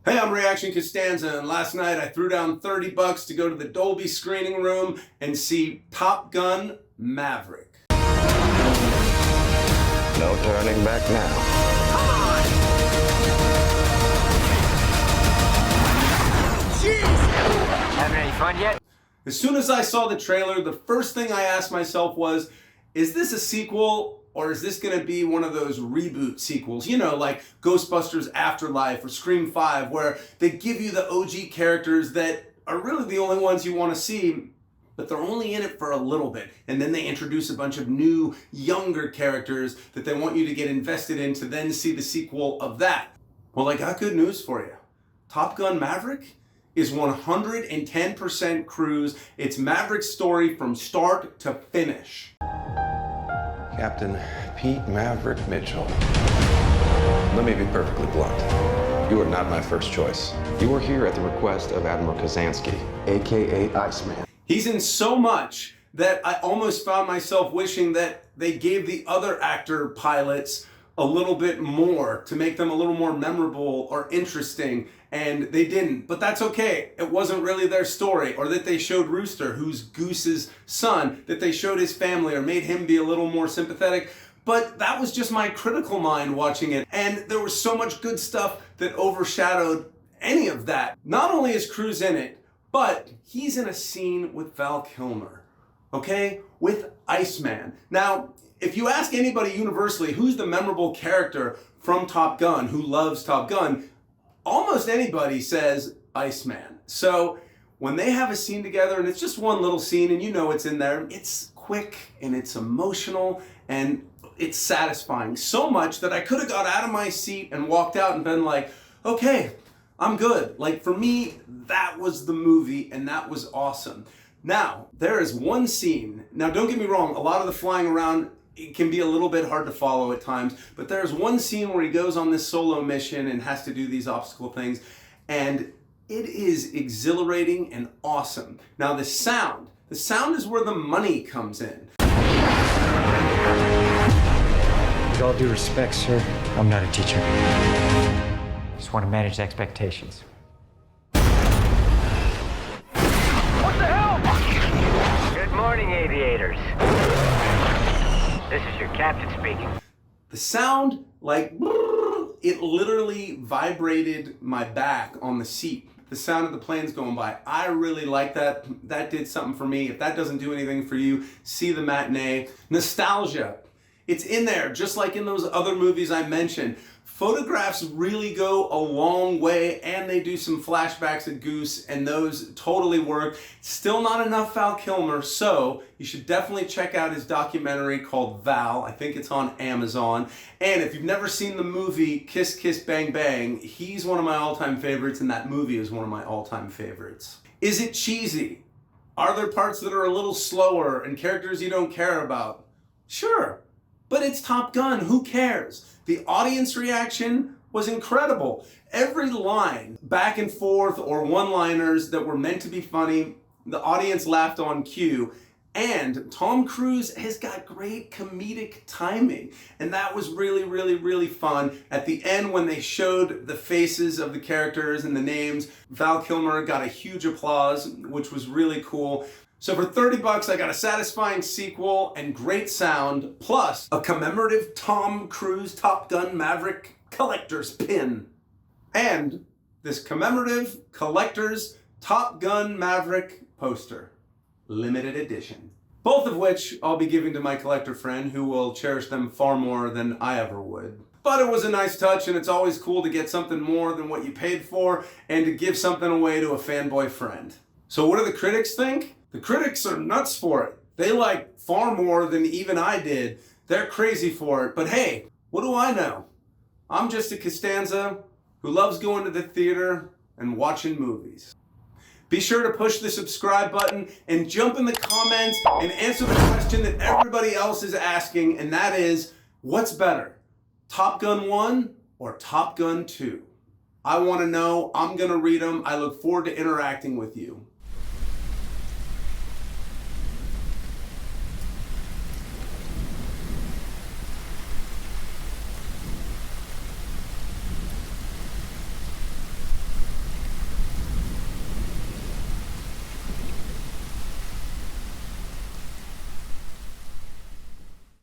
Hey, I'm Reaction Costanza, and last night I threw down $30 to go to the Dolby screening room and see Top Gun Maverick. No turning back now. Come on! Jeez! Having any fun yet? As soon as I saw the trailer, the first thing I asked myself was, is this a sequel? Or is this going to be one of those reboot sequels, you know, like Ghostbusters Afterlife or Scream 5, where they give you the OG characters that are really the only ones you want to see, but they're only in it for a little bit. And then they introduce a bunch of new, younger characters that they want you to get invested in to then see the sequel of that. Well, I got good news for you. Top Gun Maverick is 110% cruise. It's Maverick's story from start to finish. Captain Pete Maverick Mitchell. Let me be perfectly blunt. You are not my first choice. You are here at the request of Admiral Kazansky, aka Iceman. He's in so much that I almost found myself wishing that they gave the other actor pilots a little bit more to make them a little more memorable or interesting, and they didn't. But that's okay. It wasn't really their story. Or that they showed Rooster, who's Goose's son, that they showed his family or made him be a little more sympathetic. But that was just my critical mind watching it. And there was so much good stuff that overshadowed any of that. Not only is Cruise in it, but he's in a scene with Val Kilmer, okay? With Iceman. Now, if you ask anybody universally who's the memorable character from Top Gun, who loves Top Gun, almost anybody says Iceman. So when they have a scene together, and it's just one little scene, and you know it's in there, it's quick and it's emotional and it's satisfying. So much that I could have got out of my seat and walked out and been like, okay, I'm good. Like, for me, that was the movie and that was awesome. Now, there is one scene. Now, don't get me wrong, a lot of the flying around, it can be a little bit hard to follow at times, but there's one scene where he goes on this solo mission and has to do these obstacle things, and it is exhilarating and awesome. Now, the sound is where the money comes in. With all due respect, sir, I'm not a teacher. Just want to manage expectations. What the hell? Good morning, aviators. This is your captain speaking. The sound, like, it literally vibrated my back on the seat. The sound of the planes going by. I really like that. That did something for me. If that doesn't do anything for you, see the matinee. Nostalgia. It's in there, just like in those other movies I mentioned. Photographs really go a long way, and they do some flashbacks of Goose, and those totally work. Still not enough Val Kilmer, so you should definitely check out his documentary called Val. I think it's on Amazon. And if you've never seen the movie Kiss Kiss Bang Bang, he's one of my all-time favorites, and that movie is one of my all-time favorites. Is it cheesy? Are there parts that are a little slower and characters you don't care about? Sure. But it's Top Gun, who cares? The audience reaction was incredible. Every line, back and forth or one-liners that were meant to be funny, the audience laughed on cue. And Tom Cruise has got great comedic timing. And that was really, really, really fun. At the end, when they showed the faces of the characters and the names, Val Kilmer got a huge applause, which was really cool. So for $30, I got a satisfying sequel and great sound, plus a commemorative Tom Cruise Top Gun Maverick collector's pin. And this commemorative collector's Top Gun Maverick poster, limited edition. Both of which I'll be giving to my collector friend, who will cherish them far more than I ever would. But it was a nice touch, and it's always cool to get something more than what you paid for and to give something away to a fanboy friend. So what do the critics think? The critics are nuts for it. They like far more than even I did. They're crazy for it. But hey, what do I know? I'm just a Costanza who loves going to the theater and watching movies. Be sure to push the subscribe button and jump in the comments and answer the question that everybody else is asking, and that is, what's better, Top Gun 1 or Top Gun 2? I want to know. I'm going to read them. I look forward to interacting with you.